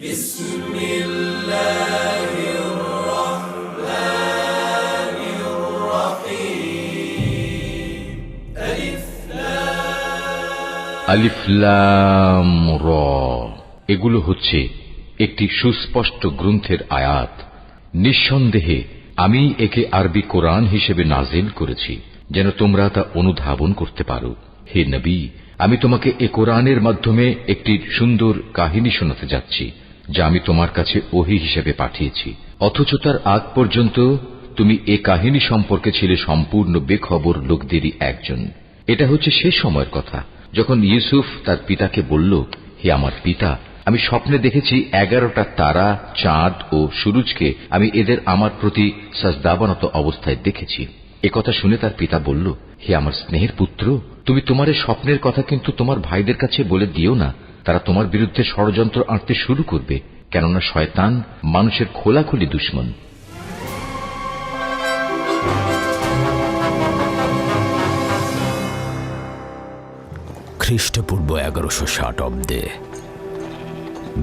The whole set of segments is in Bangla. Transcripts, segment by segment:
আলিফ লাম র, এগুলো হচ্ছে একটি সুস্পষ্ট গ্রন্থের আয়াত। নিঃসন্দেহে আমি একে আরবি কোরআন হিসেবে নাজিল করেছি যেন তোমরা তা অনুধাবন করতে পারো। হে নবী, আমি তোমাকে এ কোরআনের মাধ্যমে একটি সুন্দর কাহিনী শোনাতে যাচ্ছি যা আমি তোমার কাছে ওহী হিসেবে পাঠিয়েছি, অথচ তার আগ পর্যন্ত তুমি এ কাহিনী সম্পর্কে ছিলে সম্পূর্ণ বেখবর লোকদেরই একজন। এটা হচ্ছে সে সময়ের কথা যখন ইউসুফ তার পিতাকে বলল, হে আমার পিতা, আমি স্বপ্নে দেখেছি 11টা তারা, চাঁদ ও সূরজকে আমি এদের আমার প্রতি সাজদাবনত অবস্থায় দেখেছি। একথা শুনে তার পিতা বলল, হে আমার স্নেহের পুত্র, তুমি তোমার এই স্বপ্নের কথা কিন্তু তোমার ভাইদের কাছে বলে দিও না। তারা তোমার বিরুদ্ধে ষড়যন্ত্র আঁটতে শুরু করবে, কেননা শয়তান মানুষের খোলাখুলি দুশমন। খ্রিস্টপূর্ব 1160 অব্দে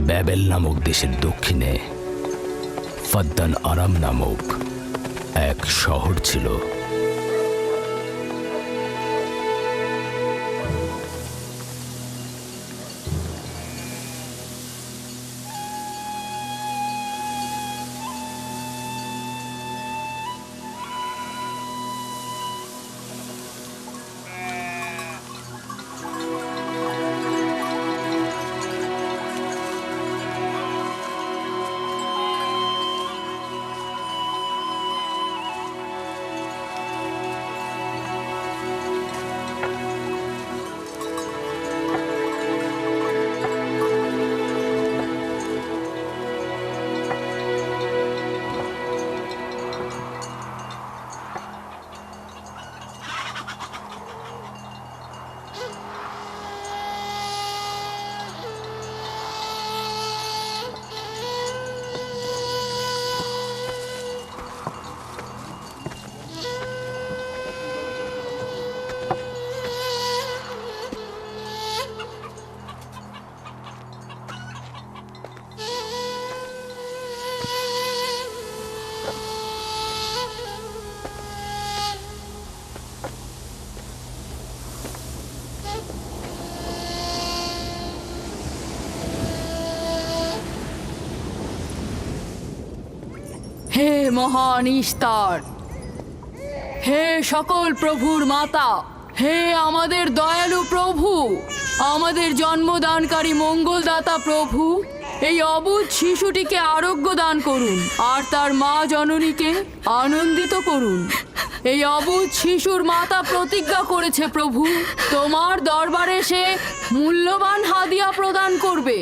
ব্যাবেল নামক দেশের দক্ষিণে ফাদ্দান আরাম নামক এক শহর ছিল। হে মহান ইস্তার, হে সকল প্রভুর মাতা, হে আমাদের দয়ালু প্রভু, আমাদের জন্মদানকারী মঙ্গলদাতা প্রভু, এই অবুঝ শিশুটিকে আরোগ্য দান করুন আর তার মা জননীকে আনন্দিত করুন। এই অবুঝ শিশুর মাতা প্রতিজ্ঞা করেছে প্রভু, তোমার দরবারে সে মূল্যবান হাদিয়া প্রদান করবে।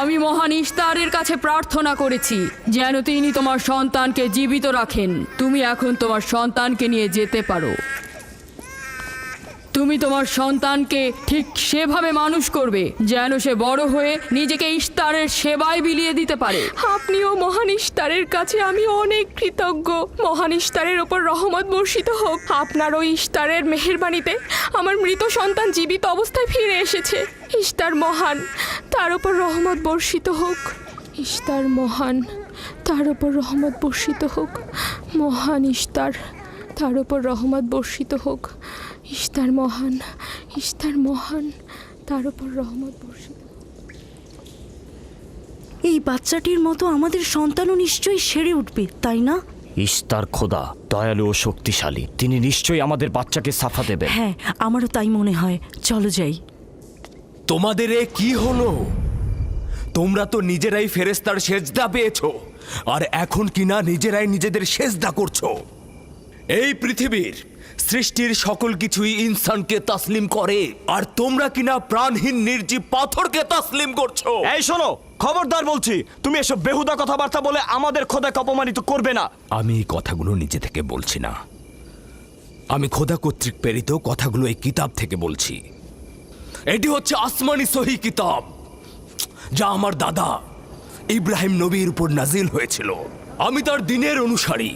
আমি মহান ইস্তারের কাছে প্রার্থনা করেছি যেন তিনি তোমার সন্তানকে জীবিত রাখেন। তুমি এখন তোমার সন্তানকে নিয়ে যেতে পারো। তুমি তোমার সন্তানকে ঠিক সেভাবে মানুষ করবে যেন সে বড় হয়ে নিজেকে ইস্তারের সেবায় বিলিয়ে দিতে পারে। আপনিও মহান ইস্তারের কাছে আমি অনেক কৃতজ্ঞ। মহান ইস্তারের ওপর রহমত বর্ষিত হোক। আপনার ওই ইস্তারের মেহেরবানিতে আমার মৃত সন্তান জীবিত অবস্থায় ফিরে এসেছে। ইস্তার মহান, তার ওপর রহমত বর্ষিত হোক। ইস্তার মহান, তার ওপর রহমত বর্ষিত হোক। মহান ইস্তার, তার ওপর রহমত বর্ষিত হোক। ইস্তার মহান, ইস্তার মহান, তার ওপর রহমত বর্ষিত। এই বাচ্চাটির মতো আমাদের সন্তানও নিশ্চয়ই সেরে উঠবে, তাই না? ইস্তার খোদা দয়ালু ও শক্তিশালী, তিনি নিশ্চয়ই আমাদের বাচ্চাকে সাফা দেবেন। হ্যাঁ, আমারও তাই মনে হয়। চলো যাই। তোমাদের এ কি হলো? তোমরা তো নিজেরাই ফেরেশতার সেজদা পেয়েছো, আর এখন কিনা নিজেরাই নিজেদের সেজদা করছো। এই পৃথিবীর সৃষ্টির সকল কিছুই ইনসানকে তাসলিম করে, আর তোমরা কিনা প্রাণহীন নির্জীব পাথরকে তাসলিম করছো। এই শোনো, খবরদার বলছি, তুমি এসব বেহুদা কথাবার্তা বলে আমাদের খোদাকে অপমানিত করবে না। আমি এই কথাগুলো নিজে থেকে বলছি না, আমি খোদা কর্তৃক প্রেরিত কথাগুলো এই কিতাব থেকে বলছি। এটি হচ্ছে আসমানি সহি কিতাব, যা আমার দাদা ইব্রাহিম নবীর উপর নাজিল হয়েছিল। আমি তার দিনের অনুসারী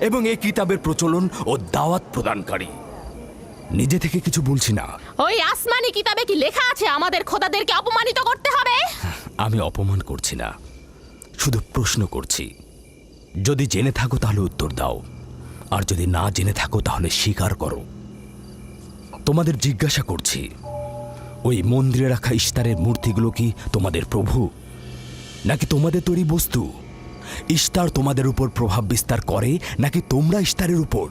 এবং এই কিতাবের প্রচলন ও দাওয়াত প্রদানকারী। নিজে থেকে কিছু বলছি না। ওই আসমানি কিতাবে কি লেখা আছে আমাদের খোদাদেরকে অপমানিত করতে হবে? আমি অপমান করছি না, শুধু প্রশ্ন করছি। যদি জেনে থাকো তাহলে উত্তর দাও, আর যদি না জেনে থাকো তাহলে স্বীকার করো। তোমাদের জিজ্ঞাসা করছি, ওই মন্দিরে রাখা ইশতারের মূর্তিগুলো কি তোমাদের প্রভু, নাকি তোমাদের তৈরি বস্তু? ইশতার তোমাদের উপর প্রভাব বিস্তার করে নাকি তোমরা ইশতারের উপর?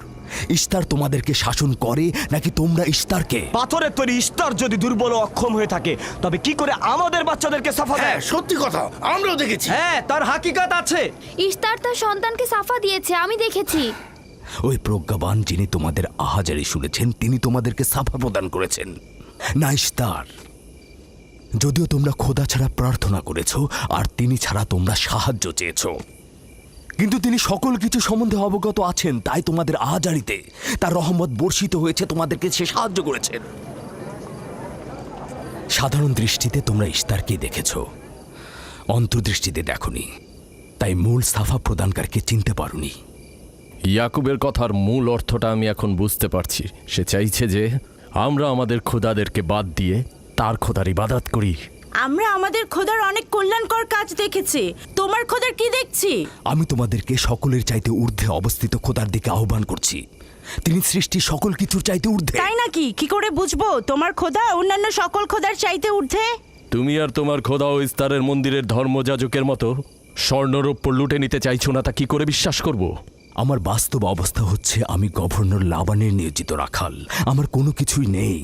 ইশতার তোমাদেরকে শাসন করে নাকি তোমরা ইশতারকে? পাথরের তৈরি ইস্তার যদি দুর্বল ও অক্ষম হয়ে থাকে, তবে কি করে আমাদের বাচ্চাদেরকে সাফা দেয়? সত্যি কথা, আমরাও দেখেছি। হ্যাঁ, তার হাকিকাত আছে। ইশতার তার সন্তানকে সাফা দিয়েছে, আমি দেখেছি। ওই প্রজ্ঞাবান যিনি তোমাদের আহাজারি শুনেছেন, তিনি তোমাদেরকে সাফা প্রদান করেছেন, না ইশতার। যদিও তোমরা খোদা ছাড়া প্রার্থনা করেছো আর তিনি ছাড়া তোমরা সাহায্য চেয়েছো, কিন্তু তিনি সকল কিছু সম্বন্ধে অবগত আছেন, তাই তোমাদের আহাজারিতে তার রহমত বর্ষিত হয়েছে, তোমাদেরকে সে সাহায্য করেছেন। সাধারণ দৃষ্টিতে তোমরা ইশতারকে দেখেছো, অন্তর্দৃষ্টিতে দেখোনি, তাই মূল সাফা প্রদানকারকে চিনতে পারোনি। ইয়াকুবের কথার মূল অর্থটা আমি এখন বুঝতে পারছি। সে চাইছে যে আমরা আমাদের খোদাদেরকে বাদ দিয়ে তার খোদার ইবাদত করি। আমরা আমাদের খোদার অনেক কল্যাণকর কাজ দেখেছি, তোমার খোদার কি দেখছি? আমি তোমাদেরকে সকলের চাইতে ঊর্ধ্বে অবস্থিত খোদার দিকে আহ্বান করছি। তিনি সৃষ্টি সকল কিছুর চাইতে ঊর্ধ্বে। তাই নাকি? কি করে বুঝবো তোমার খোদা অন্যান্য সকল খোদার চাইতে ঊর্ধ্বে? তুমি আর তোমার খোদা ও ইস্তারের মন্দিরের ধর্মযাজকের মতো স্বর্ণরৌপ্য লুটে নিতে চাইছো না, তা কি করে বিশ্বাস করব? আমার বাস্তব অবস্থা হচ্ছে, আমি গভর্নর লাবানের নিয়োজিত রাখাল। আমার কোনো কিছুই নেই,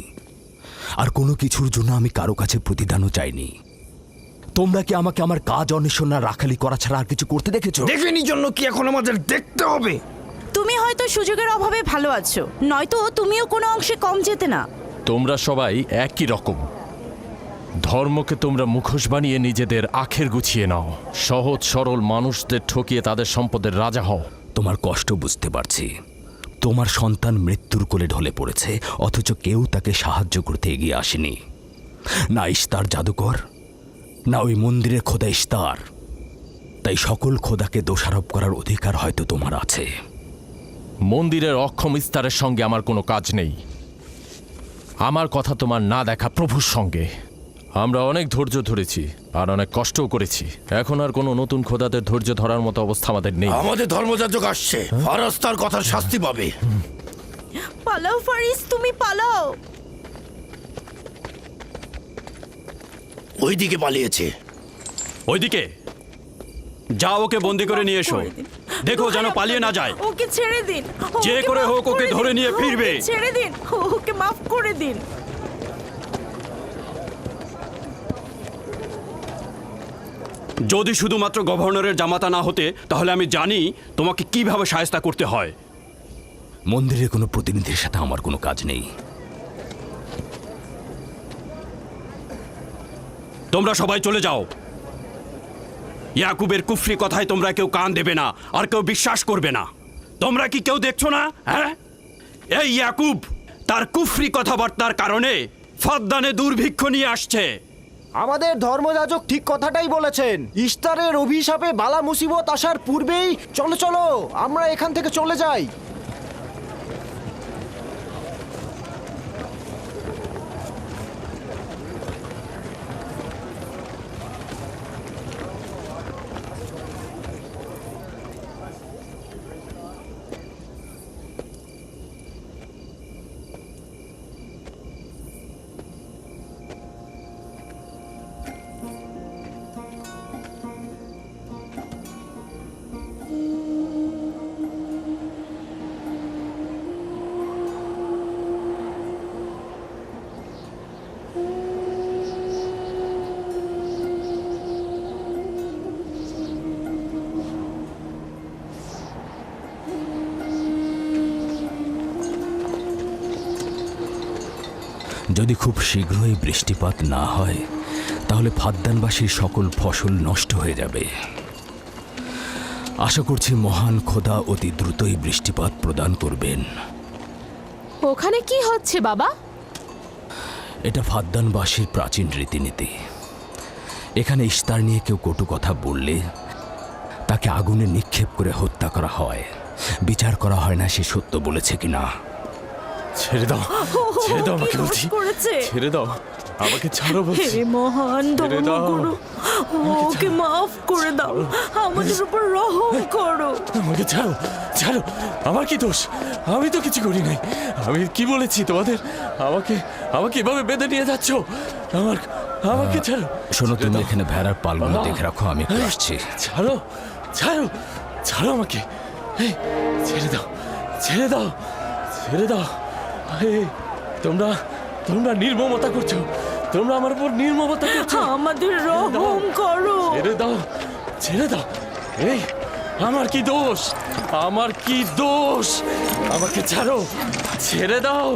আর কোনো কিছুর জন্য আমি কারো কাছে প্রতিদানও চাইনি। তোমরা কি আমাকে আমার কাজ অন্বেষণ আর রাখালি করা ছাড়া আর কিছু করতে দেখেছো? দেখেনি জন্য কি এখন আমাদের দেখতে হবে? তুমি হয়তো সুযোগের অভাবে ভালো আছো, নয়তো তুমিও কোনো অংশে কম যেতে না। তোমরা সবাই একই রকম। ধর্মকে তোমরা মুখোশ বানিয়ে নিজেদের আখের গুছিয়ে নাও, সহজ সরল মানুষদের ঠকিয়ে তাদের সম্পদের রাজা হও। তোমার কষ্ট বুঝতে পারছি। তোমার সন্তান মৃত্যুর কোলে ঢলে পড়েছে, অথচ কেউ তাকে সাহায্য করতে এগিয়ে আসেনি। না ইশতার জাদুকর, না ওই মন্দিরের খোদা ইশতার। তাই সকল খোদাকে দোষারোপ করার অধিকার হয়তো তোমার আছে। মন্দিরের অক্ষম ইস্তারের সঙ্গে আমার কোনো কাজ নেই। আমার কথা তোমার না দেখা প্রভুর সঙ্গে। আমরা অনেক ধৈর্য ধরেছি আর অনেক কষ্টও করেছি। এখন আর কোনো নতুন খোদাদের ধৈর্য ধরার মতো অবস্থা আমাদের নেই। আমাদের ধর্মযাজক আসছে, ফারাজ তার কথার শাস্তি পাবে। পালাও ফারিস, তুমি পালাও। ওইদিকে পালিয়েছে। ওইদিকে যাও, ওকে বন্দি করে নিয়ে এসো। দেখো যেন পালিয়ে না যায়। ওকে ছেড়ে দিন, যে ওকে করে মাফ হোক ওকে দিন, ধরে নিয়ে ফিরবে। ওকে ছেড়ে দিন, ওকে মাফ করে দিন। যদি শুধুমাত্র গভর্নরের জামাতা না হতে, তাহলে আমি জানি তোমাকে কিভাবে শায়েস্তা করতে হয়। মন্দিরের কোনো প্রতিনিধির সাথে আমার কোনো কাজ নেই। তোমরা সবাই চলে যাও। ইয়াকুবের কুফরি কথায় তোমরা কেউ কান দেবে না, আর কেউ বিশ্বাস করবে না। তোমরা কি কেউ দেখছো না? হ্যাঁ, এই ইয়াকুব তার কুফরি কথাবার্তার কারণে ফাদ্দানে দুর্ভিক্ষ নিয়ে আসছে। আমাদের ধর্মযাজক ঠিক কথাটাই বলেছেন। ইস্তারের অভিশাপে বালা মুসিবত আসার পূর্বেই চলো চলো আমরা এখান থেকে চলে যাই। যদি খুব শীঘ্রই বৃষ্টিপাত না হয়, তাহলে ফাদ্দানবাসীর সকল ফসল নষ্ট হয়ে যাবে। আশা করছি মহান খোদা অতি দ্রুতই বৃষ্টিপাত প্রদান করবেন। ওখানে কি হচ্ছে বাবা? এটা ফাদ্দানবাসীর প্রাচীন রীতিনীতি। এখানে ইশতার নিয়ে কেউ কটু কথা বললে তাকে আগুনে নিক্ষেপ করে হত্যা করা হয়। বিচার করা হয় না সে সত্য বলেছে কিনা। ছেড়ে দাও ছেড়ে দাও আমাকে বলছি করেছে ছেড়ে দাও আমাকে ছাড়ো বলছি হে মহান ছেড়ে দাও। ধর্মগুরু ওকে মাফ করে দাও আমাদের উপর রহম করো আমাকে ছাড়ো ছাড়ো আমার কি দোষ আমি তো কিছু করি নাই আমি কি বলেছি তোমাদের আমাকে আমাকে এভাবে বেঁধে নিয়ে যাচ্ছ আমাকে ছাড়ো শোনো, তুমি এখানে ভেড়ার পালগুলো দেখে রাখো, আমি একটু আসছি। ছাড়ো ছাড়ো ছাড়ো আমাকে এই, ছেড়ে দাও ছেড়ে দাও ছেড়ে দাও এই, তোমরা তোমরা নির্মমতা করছো তোমরা আমার উপর নির্মমতা করছো আমাদের রহম করো ছেড়ে দাও ছেড়ে দাও এই আমার কি দোষ আমার কি দোষ আমাকে ছাড়ো ছেড়ে দাও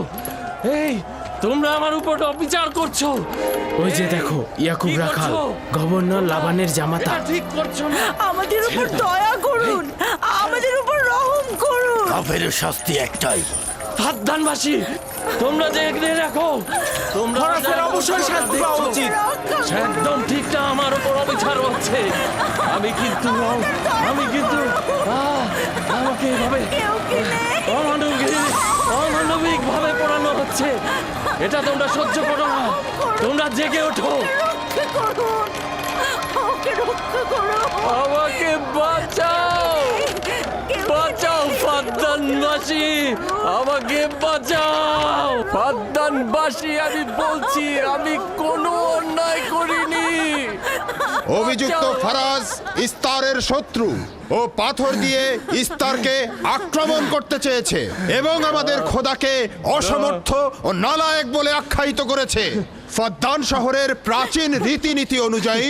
এই তোমরা আমার উপর অবিচার করছো ওই যে দেখো ইয়াকুব কি রাখাল করছো? গভর্নর লাবানের জামাতা এটা ঠিক করছো না আমাদের উপর দয়া করুন আমাদের উপর রহম করুন কাফের শাস্তি একটাই। সাবধানবাসী তোমরা যে এখানে রাখো তোমরা অবশ্যই শাস্তি পাওয়া উচিত একদম ঠিক না আমার উপর অবিচার হচ্ছে আমি কিন্তু আমাকে এভাবে অমানবিক ভাবে পড়ানো হচ্ছে এটা তোমরা সহ্য করো না তোমরা জেগে ওঠো রক্ষা করুন ওকে রক্ষা করো আমাকে বাঁচাও বাঁচাও ফাদ্দানবাসী আমাকে বাঁচাও ফাদ্দানবাসী আমি বলছি আমি কোনো অন্যায় করিনি অভিযুক্ত ফারাজ ইস্তারের শত্রু ও পাথর দিয়ে ইস্তারকে আক্রমণ করতে চেয়েছে এবং আমাদের খোদাকে অসমর্থ ও নালায়েক বলে আখ্যায়িত করেছে। ফদ্দান শহরের প্রাচীন রীতিনীতি অনুযায়ী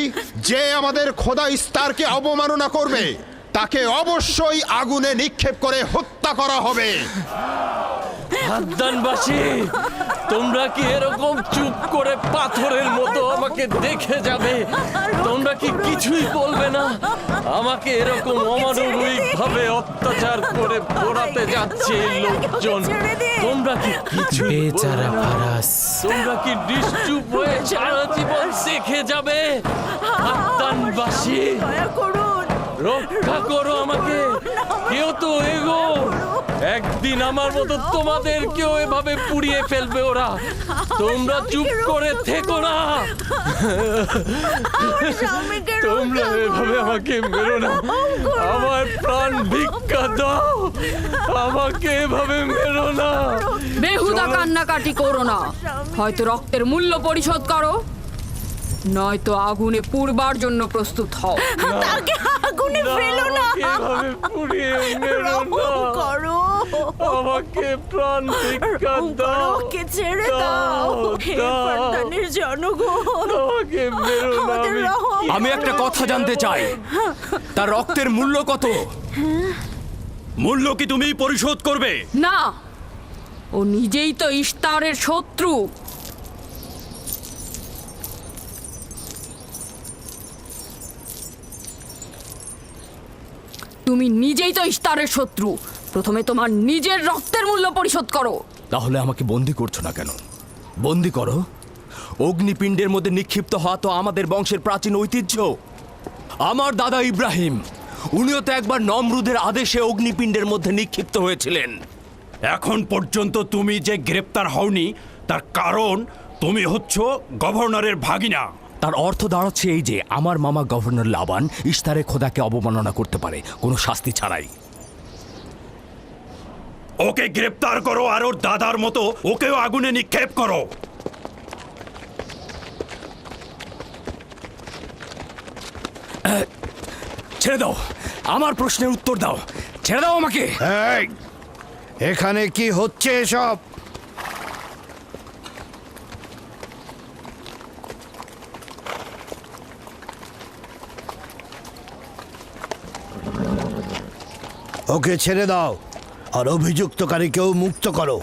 যে আমাদের খোদা ইস্তারকে অবমাননা করবে তাকে অবশ্যই আগুনে নিক্ষেপ করে হত্যা করা হবে। ফাদ্দানবাসী তোমরা কি এরকম চুপ করে পাথরের মতো আমাকে দেখে যাবে তোমরা কি কিছুই বলবে না আমাকে এরকম অমানবিক ভাবে অত্যাচার করে পোড়াতে যাচ্ছে এই লোকজন তোমরা কি কিছু বেচারা ফারাস তোমরা কি নিশ্চুপ হয়ে সারা জীবন দেখে যাবে ফাদ্দানবাসী দয়া করুন রক্ষা করো আমাকে কেউ তো এগো একদিন আমার মতো তোমাদের কেউ এভাবে পুড়িয়ে ফেলবে ওরা তোমরা চুপ করে থেকো না তোমরা এভাবে আমাকে মেরো না আমার প্রাণ ভিক্ষা দাও আমাকে এভাবে মেরো না বেহুদা কান্নাকাটি করো না হয়তো রক্তের মূল্য পরিশোধ করো নয়তো আগুনে পুড়বার জন্য প্রস্তুত হও তাকে আগুনে ফেলো না আমাকে এভাবে পুড়িয়ে মেরো না রহম করো আমাকে প্রাণ ভিক্ষা রহম করো দাও ওকে ছেড়ে দাও হে দাও। ফরদানের জনগণ আমাকে মেরো না আমাদের রহম আমি একটা কথা জানতে চাই, তার রক্তের মূল্য কত? মূল্য কি তুমি পরিশোধ করবে? না ও নিজেই তো ইস্তারের শত্রু তুমি নিজেই তো ইস্তারের শত্রু প্রথমে তোমার নিজের রক্তের মূল্য পরিশোধ করো তাহলে আমাকে বন্দি করছো না কেন? বন্দি করো। অগ্নিপিণ্ডের মধ্যে নিক্ষিপ্ত হওয়া তো আমাদের বংশের প্রাচীন ঐতিহ্য। আমার দাদা ইব্রাহিম উনিও তো একবার নমরুদের আদেশে অগ্নিপিণ্ডের মধ্যে নিক্ষিপ্ত হয়েছিলেন। এখন পর্যন্ত তুমি যে গ্রেপ্তার হওনি তার কারণ তুমি হচ্ছ গভর্নরের ভাগিনা। তার অর্থ দাঁড়াচ্ছে এই যে আমার মামা গভর্নর লাবান ইস্তারের খোদাকে অবমাননা করতে পারে কোনো শাস্তি ছাড়াই। ওকে গ্রেপ্তার করো আর ওর দাদার মতো ওকেও আগুনে নিক্ষেপ করো। ছেড়ে দাও, আমার প্রশ্নের উত্তর দাও, ছেড়ে দাও আমাকে। এই, এখানে কি হচ্ছে এসব? ওকে ছেড়ে দাও আর অভিযুক্তকারীকেও মুক্ত করো।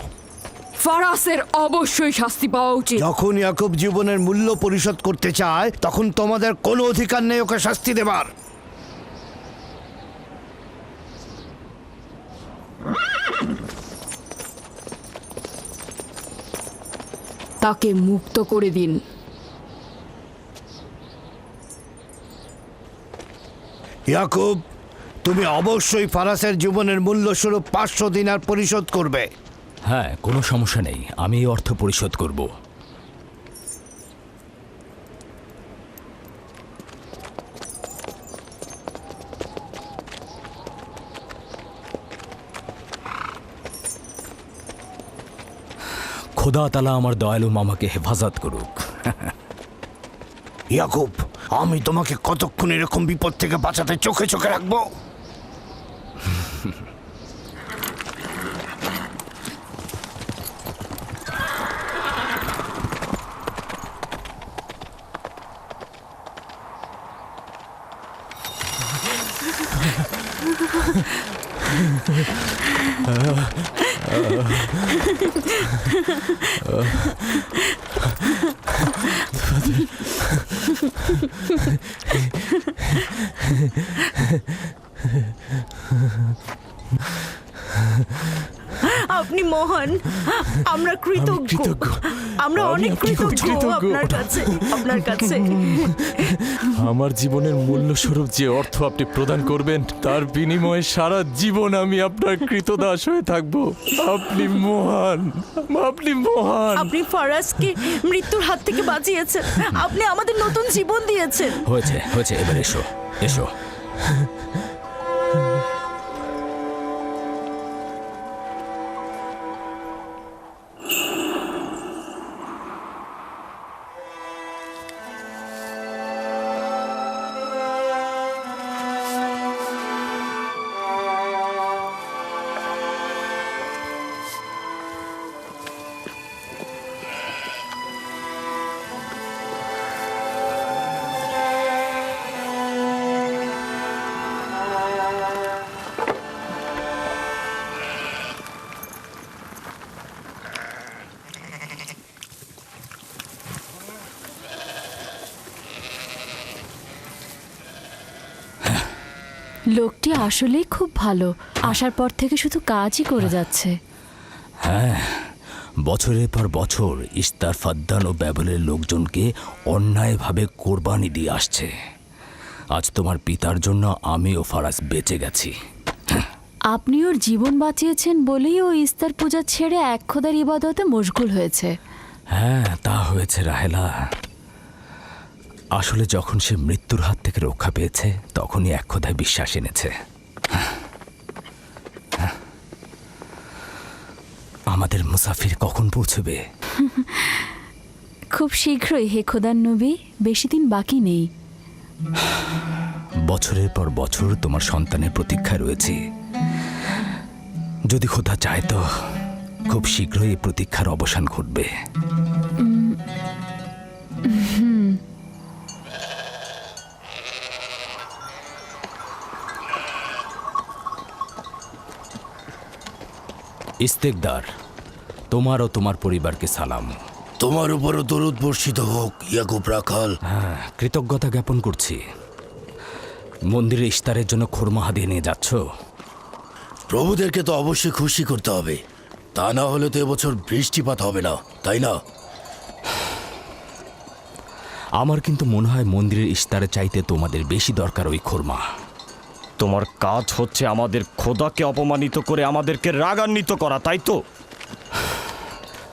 ফারাসের অবশ্যই শাস্তি পাওয়া উচিত যখন ইয়াকুব জীবনের মূল্য পরিশোধ করতে চায় তখন তোমাদের কোনো অধিকার নেই ওকে শাস্তি দেবার। তাকে মুক্ত করে দিন ইয়াকুব, তুমি অবশ্যই ফারাসের জীবনের মূল্য স্বরূপ 500 দিনার পরিশোধ করবে। হ্যাঁ, কোনো সমস্যা নেই, আমি এই অর্থ পরিশোধ করব। খোদা তাআলা আমার দয়ালু মামাকে হেফাজত করুক। ইয়াকুব, আমি তোমাকে কতক্ষণ এরকম বিপদ থেকে বাঁচাতে চোখে চোখে রাখবো? আপনি মহান, আমরা কৃতজ্ঞ, আমরা অনেক কৃতজ্ঞ আপনার কাছে। আমার জীবনের মূল্য স্বরূপ যে অর্থ আপনি প্রদান করবেন তার বিনিময়ে সারা জীবন আমি আপনার কৃতদাস হয়ে থাকব। আপনি মহান, আপনি মহান। আপনি ফারাজকে মৃত্যুর হাত থেকে বাঁচিয়েছেন, আপনি আমাদের নতুন জীবন দিয়েছেন। হয়েছে হয়েছে, এবার এসো এসো। লোকটি আসলেই খুব ভালো, আসার পর থেকে শুধু কাজই করে যাচ্ছে। হ্যাঁ, বছরের পর বছর ইস্তার, ফাদ্দান ও ব্যাবলের লোকজনকে অন্যায়ভাবে কোরবানি দিয়ে আসছে। আজ তোমার পিতার জন্য আমি ও ফারাজ বেঁচে গেছি। আপনি ওর জীবন বাঁচিয়েছেন বলেই ও ইস্তার পূজা ছেড়ে এক খোদার ইবাদতে মশগুল হয়েছে। হ্যাঁ, তা হয়েছে রাহেলা। আসলে যখন সে মৃত্যুর হাত থেকে রক্ষা পেয়েছে তখনই এক খোদায় বিশ্বাস এনেছে। আমাদের মুসাফির কখন পৌঁছবে? খুব শীঘ্রই হে খোদার নবী, বেশি দিন বাকি নেই। বছরের পর বছর তোমার সন্তানের প্রতীক্ষায় রয়েছি। যদি খোদা চায় তো খুব শীঘ্রই এই প্রতীক্ষার অবসান ঘটবে। ইস্তেকদার, তোমার ও তোমার পরিবারকে সালাম। তোমার উপরও দরুদ বর্ষিত হোক ইয়াকুব রাখাল। হ্যাঁ, কৃতজ্ঞতা জ্ঞাপন করছি। মন্দিরে ইস্তারের জন্য খোরমা হাদিয়ে নিয়ে যাচ্ছ? প্রভুদেরকে তো অবশ্যই খুশি করতে হবে, তা না হলে তো এবছর বৃষ্টিপাত হবে না, তাই না? আমার কিন্তু মনে হয় মন্দিরের ইস্তারে চাইতে তোমাদের বেশি দরকার ওই খোরমা। তোমার কাজ হচ্ছে আমাদের খোদাকে অপমানিত করে আমাদেরকে রাগান্বিত করা, তাই তো?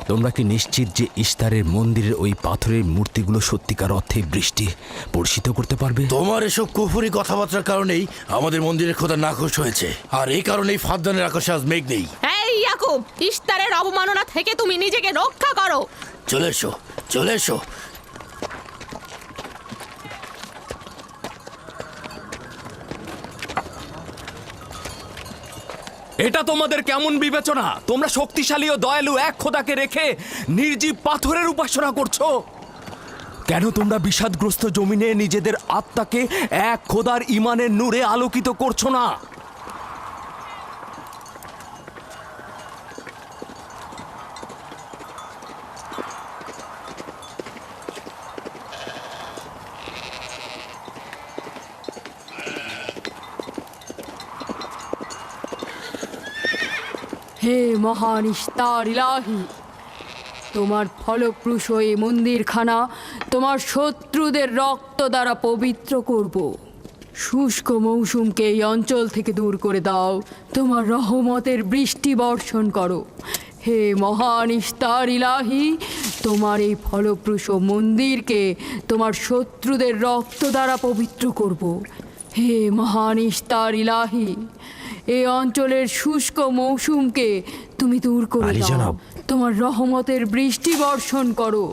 তোমরা কি নিশ্চিত যে ইস্তারের মন্দিরের ওই পাথরের মূর্তিগুলো সত্যিকার অর্থে বৃষ্টি বর্ষিত করতে পারবে? তোমার এসব কুফুরি কথাবার্তার কারণেই আমাদের মন্দিরের খোদা নাখোশ হয়েছে, আর এই কারণেই ফাদ্দানের আকাশে আজ মেঘ নেই। এই ইয়াকুব, ইস্তারের অবমাননা থেকে তুমি নিজেকে রক্ষা করো। চলে এসো, চলে এসো। এটা তোমাদের কেমন বিবেচনা? তোমরা শক্তিশালী ও দয়ালু এক খোদাকে রেখে নির্জীব পাথরের উপাসনা করছো। কেন তোমরা বিষাদগ্রস্ত জমিনে নিজেদের আত্মাকে এক খোদার ঈমানের নূরে আলোকিত করছো না? হে মহান ইস্তার ইলাহি, তোমার ফলপ্রসূ এই মন্দিরখানা তোমার শত্রুদের রক্ত দ্বারা পবিত্র করব। শুষ্ক মৌসুমকে এই অঞ্চল থেকে দূর করে দাও, তোমার রহমতের বৃষ্টি বর্ষণ করো। হে মহান ইস্তার ইলাহি, তোমার এই ফলপ্রসূ মন্দিরকে তোমার শত্রুদের রক্ত দ্বারা পবিত্র করব। হে মহান ইস্তার ইলাহি, এই অঞ্চলের শুষ্ক মৌসুমকে তুমি দূর করে আলী দাও। জনাব। তোমার রহমতের বৃষ্টি বর্ষণ করো।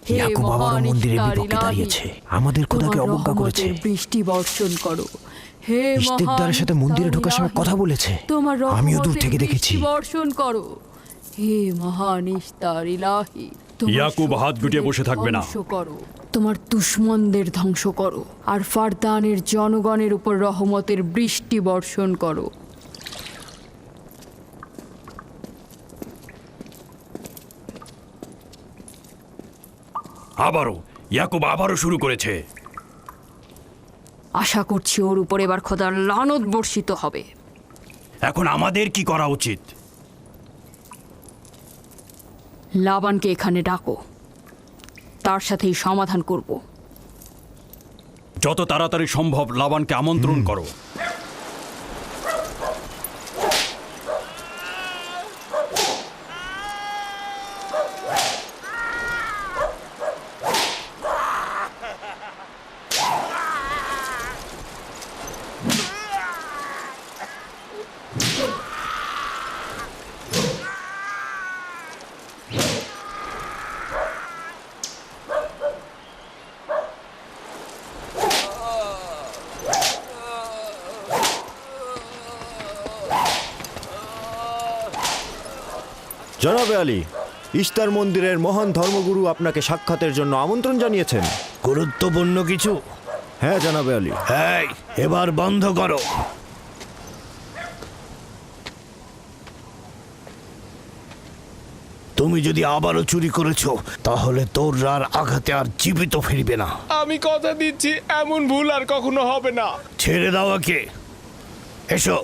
হে ইয়াকুব আবারও মহান মন্দিরের ইস্তার বিপক্ষে ইলাহি, দাঁড়িয়েছে। আমাদের খোদাকে তোমার অবজ্ঞা করেছে। রহমতের বৃষ্টি বর্ষণ করো। হে ইশতেকদারের সাথে মন্দিরে ঢোকার সময় কথা বলেছে। তোমার আমিও দূর রহমতের থেকে বৃষ্টি দেখেছি। বর্ষণ করো। হে মহান ইস্তার ইলাহি, তোমার ইয়াকুব হাত গুটিয়ে বসে থাকবে না। ধ্বংস করো, তোমার দুশমনদের ধ্বংস করো, আর ফারদানের জনগণের উপর রহমতের বৃষ্টি বর্ষণ করো। আবারও শুরু করেছে। আশা করছি ওর উপর এবার খোদার লানত বর্ষিত হবে। এখন আমাদের কি করা উচিত? লাবানকে এখানে ডাকো, তার সাথেই সমাধান করব। যত তাড়াতাড়ি সম্ভব লাবানকে আমন্ত্রণ করো। জনাবে আলী, ইস্তার মন্দিরের মহান ধর্মগুরু আপনাকে সাক্ষাতের জন্য আমন্ত্রণ জানিয়েছেন। গুরুত্বপূর্ণ কিছু? হ্যাঁ জনাবে আলী। হ্যাঁ, এবার বন্ধ করো। তুমি যদি আবারও চুরি করেছো, তাহলে তোর আর আঘাতে আর জীবিত ফিরবে না। আমি কথা দিচ্ছি এমন ভুল আর কখনো হবে না। ছেড়ে দাও একে। এসো।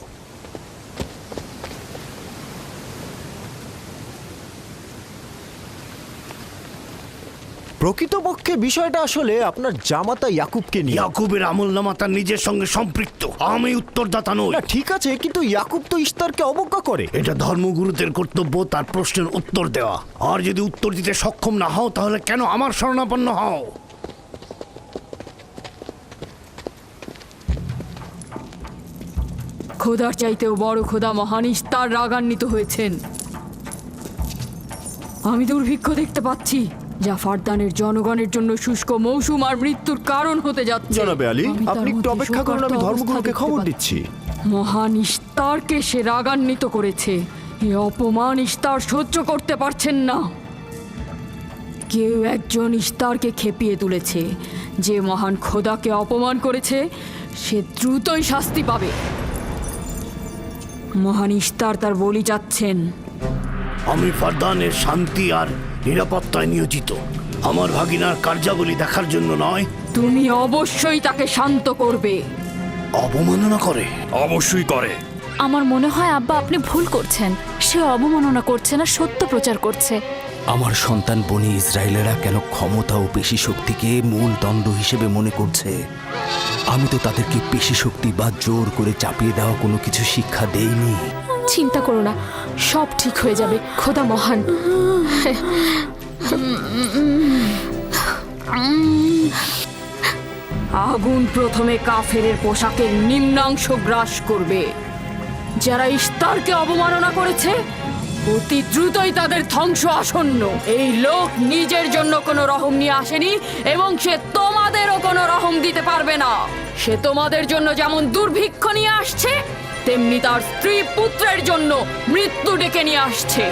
প্রকৃতপক্ষে বিষয়টা আসলে আপনার জামাতা ইয়াকুবকে নিয়ে। ইয়াকুবের আমলনামা তার নিজের সঙ্গে সম্পৃক্ত। আমি উত্তরদাতা নই। না ঠিক আছে, কিন্তু ইয়াকুব তো ইস্তারকে অবজ্ঞা করে। এটা ধর্মগুরুদের কর্তব্য তার প্রশ্নের উত্তর দেওয়া। আর যদি উত্তর দিতে সক্ষম না হও, তাহলে কেন আমার শরণাপন্ন হও? খোদার চাইতেও বড় খোদা মহান ইস্তার রাগান্বিত হয়েছেন। আমি দুর্ভিক্ষ দেখতে পাচ্ছি, যা ফারদানের জনগণের জন্য শুষ্ক মৌসুম আর মৃত্যুর কারণ হতে যাচ্ছে। জনাবে আলী, আমি তার আপনি একটু মধ্যে অপেক্ষা করুন, আমি শোকার্ত ধর্মগুরুকে অবস্থা খবর দেখতে দিচ্ছি। মহান ইস্তারকে সে রাগান্বিত করেছে। এ অপমান ইস্তার সহ্য করতে পারছেন না। কেউ একজন ইস্তারকে খেপিয়ে তুলেছে। যে মহান খোদাকে অপমান করেছে, সে দ্রুতই শাস্তি পাবে। মহান ইস্তার তার বলি যাচ্ছেন। আমি ফারদানের শান্তি আর নিরাপত্তায় নিয়োজিত। আমার ভাগিনার কার্যাবলী দেখার জন্য নয়। তুমি অবশ্যই তাকে শান্ত করবে। অবমাননা করে? অবশ্যই করে। আমার মনে হয় আব্বা আপনি ভুল করছেন। সে অবমাননা করছে না, সত্য প্রচার করছে। আমার সন্তান বনি ইসরায়েলেরা কেন ক্ষমতা ও পেশি শক্তিকে মূল দণ্ড হিসেবে মনে করছে? আমি তো তাদেরকে পেশি শক্তি বা জোর করে চাপিয়ে দেওয়া কোনো কিছু শিক্ষা দেইনি। চিন্তা করো না, সব ঠিক হয়ে যাবে। খোদা মহান। আগুন প্রথমে কাফেরের পোশাকের নিম্নাংশ গ্রাস করবে। যারা ইস্তারকে অবমাননা করেছে, অতি দ্রুতই তাদের ধ্বংস আসন্ন। এই লোক নিজের জন্য কোনো রহম নিয়ে আসেনি, এবং সে তোমাদেরও কোনো রহম দিতে পারবে না। সে তোমাদের জন্য যেমন দুর্ভিক্ষ নিয়ে আসছে, তেমনি তার স্ত্রী পুত্রের জন্য মৃত্যু ডেকে নিয়ে আসছে।